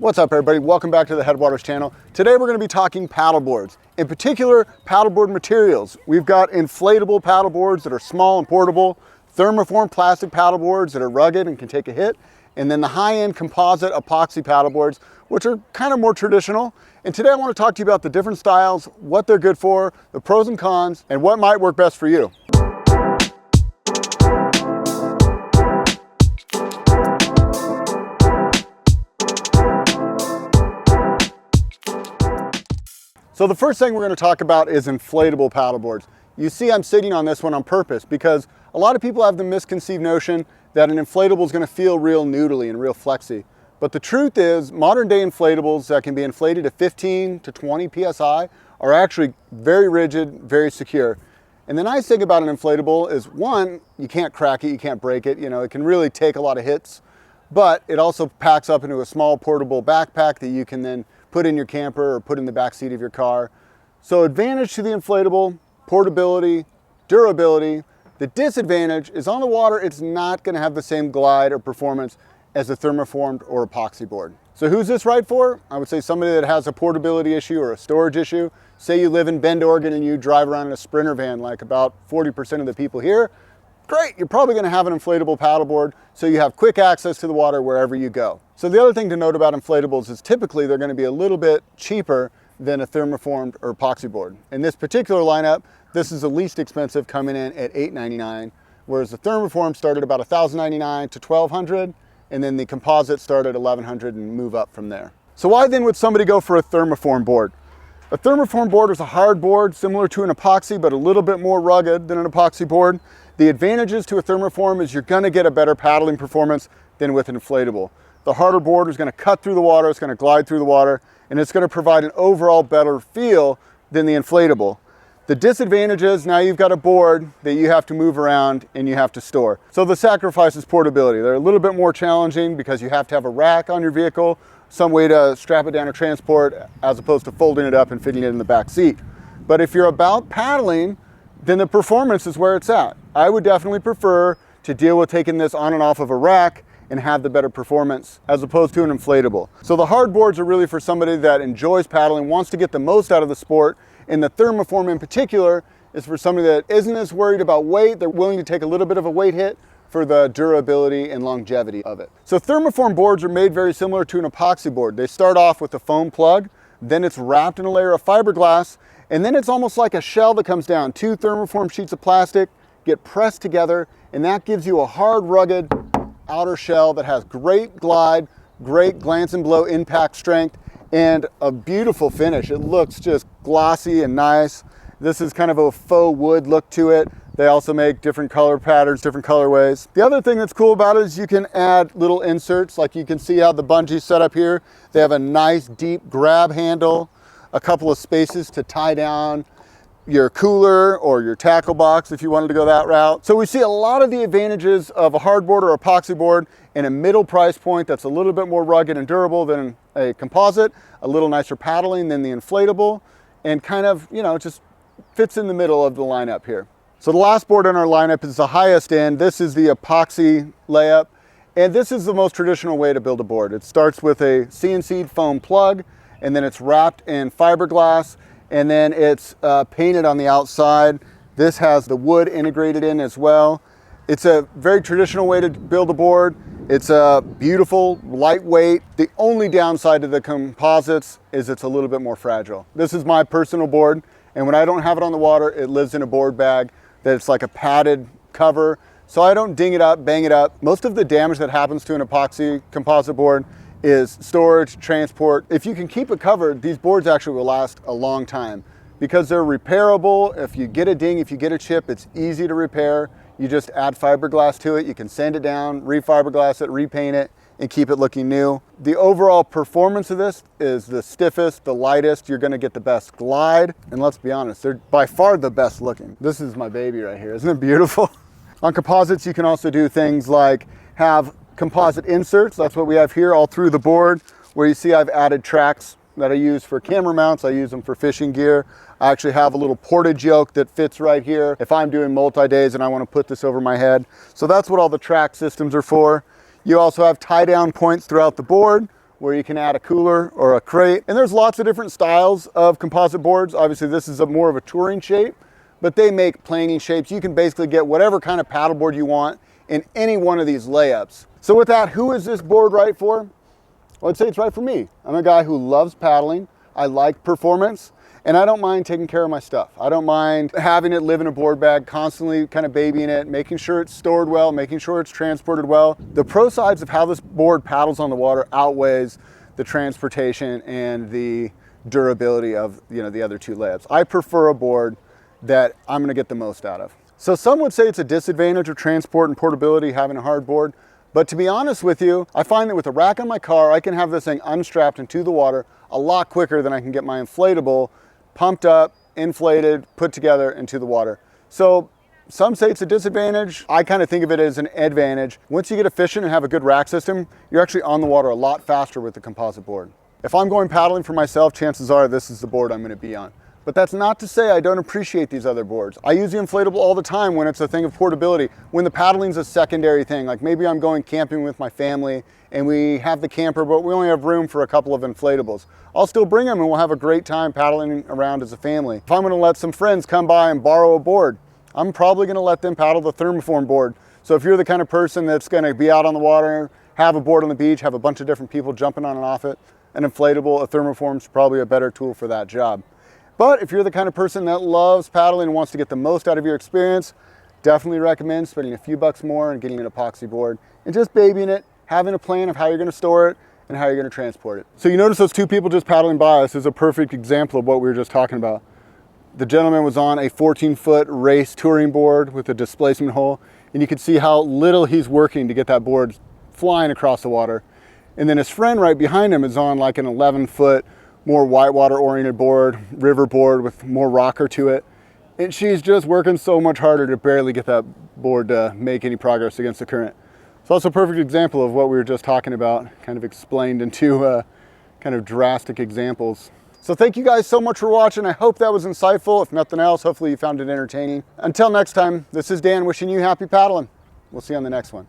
What's up everybody, welcome back to the Headwaters channel. Today we're going to be talking paddle boards, in particular paddleboard materials. We've got inflatable paddle boards that are small and portable, thermoform plastic paddle boards that are rugged and can take a hit, and then the high-end composite epoxy paddle boards, which are kind of more traditional. And today I want to talk to you about the different styles, what they're good for, the pros and cons, and what might work best for you. So the first thing we're going to talk about is inflatable paddle boards. You see I'm sitting on this one on purpose because a lot of people have the misconceived notion that an inflatable is going to feel real noodly and real flexy. But the truth is modern day inflatables that can be inflated to 15 to 20 PSI are actually very rigid, very secure. And the nice thing about an inflatable is one, you can't crack it, you can't break it. You know, it can really take a lot of hits, but it also packs up into a small portable backpack that you can then put in your camper or put in the back seat of your car. So advantage to the inflatable, portability, durability. The disadvantage is on the water, it's not going to have the same glide or performance as a thermoformed or epoxy board. So who's this right for? I would say somebody that has a portability issue or a storage issue. Say you live in Bend, Oregon and you drive around in a Sprinter van like about 40% of the people here. Great, you're probably going to have an inflatable paddleboard so you have quick access to the water wherever you go. So the other thing to note about inflatables is typically they're going to be a little bit cheaper than a thermoformed or epoxy board. In this particular lineup, this is the least expensive, coming in at $899, whereas the thermoform started about $1,099 to $1,200, and then the composite started at $1,100 and move up from there. So why then would somebody go for a thermoform board? A thermoform board is a hard board similar to an epoxy, but a little bit more rugged than an epoxy board. The advantages to a thermoform is you're going to get a better paddling performance than with an inflatable. The harder board is going to cut through the water, it's going to glide through the water, and it's going to provide an overall better feel than the inflatable. The disadvantage is now you've got a board that you have to move around and you have to store. So the sacrifice is portability. They're a little bit more challenging because you have to have a rack on your vehicle, some way to strap it down or transport, as opposed to folding it up and fitting it in the back seat. But if you're about paddling, then the performance is where it's at. I would definitely prefer to deal with taking this on and off of a rack and have the better performance as opposed to an inflatable. So the hard boards are really for somebody that enjoys paddling, wants to get the most out of the sport, and the thermoform in particular is for somebody that isn't as worried about weight. They're willing to take a little bit of a weight hit for the durability and longevity of it. So thermoform boards are made very similar to an epoxy board. They start off with a foam plug, then it's wrapped in a layer of fiberglass, and then it's almost like a shell that comes down. Two thermoform sheets of plastic get pressed together, and that gives you a hard, rugged outer shell that has great glide, great glance and blow impact strength, and a beautiful finish. It looks just glossy and nice. This is kind of a faux wood look to it. They also make different color patterns, different colorways. The other thing that's cool about it is you can add little inserts. Like you can see how the bungee's set up here. They have a nice deep grab handle, a couple of spaces to tie down your cooler or your tackle box if you wanted to go that route. So we see a lot of the advantages of a hardboard or epoxy board in a middle price point that's a little bit more rugged and durable than a composite, a little nicer paddling than the inflatable, and kind of, you know, just fits in the middle of the lineup here. So the last board in our lineup is the highest end. This is the Epoxy Layup, and this is the most traditional way to build a board. It starts with a CNC foam plug, and then it's wrapped in fiberglass, and then it's painted on the outside. This has the wood integrated in as well. It's a very traditional way to build a board. It's a beautiful, lightweight. The only downside to the composites is it's a little bit more fragile. This is my personal board, and when I don't have it on the water, it lives in a board bag that's like a padded cover, so I don't ding it up, bang it up. Most of the damage that happens to an epoxy composite board is storage, transport. If you can keep it covered, these boards actually will last a long time because they're repairable. If you get a ding, if you get a chip, it's easy to repair. You just add fiberglass to it, you can sand it down, re-fiberglass it, repaint it, and keep it looking new. The overall performance of this is the stiffest, the lightest. You're gonna get the best glide, and let's be honest, they're by far the best looking. This is my baby right here, isn't it beautiful? On composites, you can also do things like have composite inserts. That's what we have here all through the board, where you see I've added tracks that I use for camera mounts. I use them for fishing gear. I actually have a little portage yoke that fits right here if I'm doing multi-days and I want to put this over my head. So that's what all the track systems are for. You also have tie down points throughout the board where you can add a cooler or a crate. And there's lots of different styles of composite boards. Obviously this is more of a touring shape, but they make planing shapes. You can basically get whatever kind of paddleboard you want in any one of these layups. So with that, who is this board right for? Well, I'd say it's right for me. I'm a guy who loves paddling. I like performance, and I don't mind taking care of my stuff. I don't mind having it live in a board bag, constantly kind of babying it, making sure it's stored well, making sure it's transported well. The pro sides of how this board paddles on the water outweighs the transportation and the durability of the other two layups. I prefer a board that I'm gonna get the most out of. So some would say it's a disadvantage of transport and portability having a hard board, but to be honest with you, I find that with a rack on my car, I can have this thing unstrapped into the water a lot quicker than I can get my inflatable pumped up, inflated, put together into the water. So some say it's a disadvantage. I kind of think of it as an advantage. Once you get efficient and have a good rack system, you're actually on the water a lot faster with the composite board. If I'm going paddling for myself, chances are this is the board I'm going to be on. But that's not to say I don't appreciate these other boards. I use the inflatable all the time when it's a thing of portability, when the paddling's a secondary thing. Like maybe I'm going camping with my family and we have the camper, but we only have room for a couple of inflatables. I'll still bring them and we'll have a great time paddling around as a family. If I'm gonna let some friends come by and borrow a board, I'm probably gonna let them paddle the Thermoform board. So if you're the kind of person that's gonna be out on the water, have a board on the beach, have a bunch of different people jumping on and off it, an inflatable, a Thermoform is probably a better tool for that job. But if you're the kind of person that loves paddling and wants to get the most out of your experience, definitely recommend spending a few bucks more and getting an epoxy board and just babying it, having a plan of how you're going to store it and how you're going to transport it. So you notice those two people just paddling by us is a perfect example of what we were just talking about. The gentleman was on a 14-foot race touring board with a displacement hole, and you can see how little he's working to get that board flying across the water. And then his friend right behind him is on like an 11-foot more whitewater oriented board, river board with more rocker to it. And she's just working so much harder to barely get that board to make any progress against the current. So that's a perfect example of what we were just talking about, kind of explained in two kind of drastic examples. So thank you guys so much for watching. I hope that was insightful. If nothing else, hopefully you found it entertaining. Until next time, this is Dan wishing you happy paddling. We'll see you on the next one.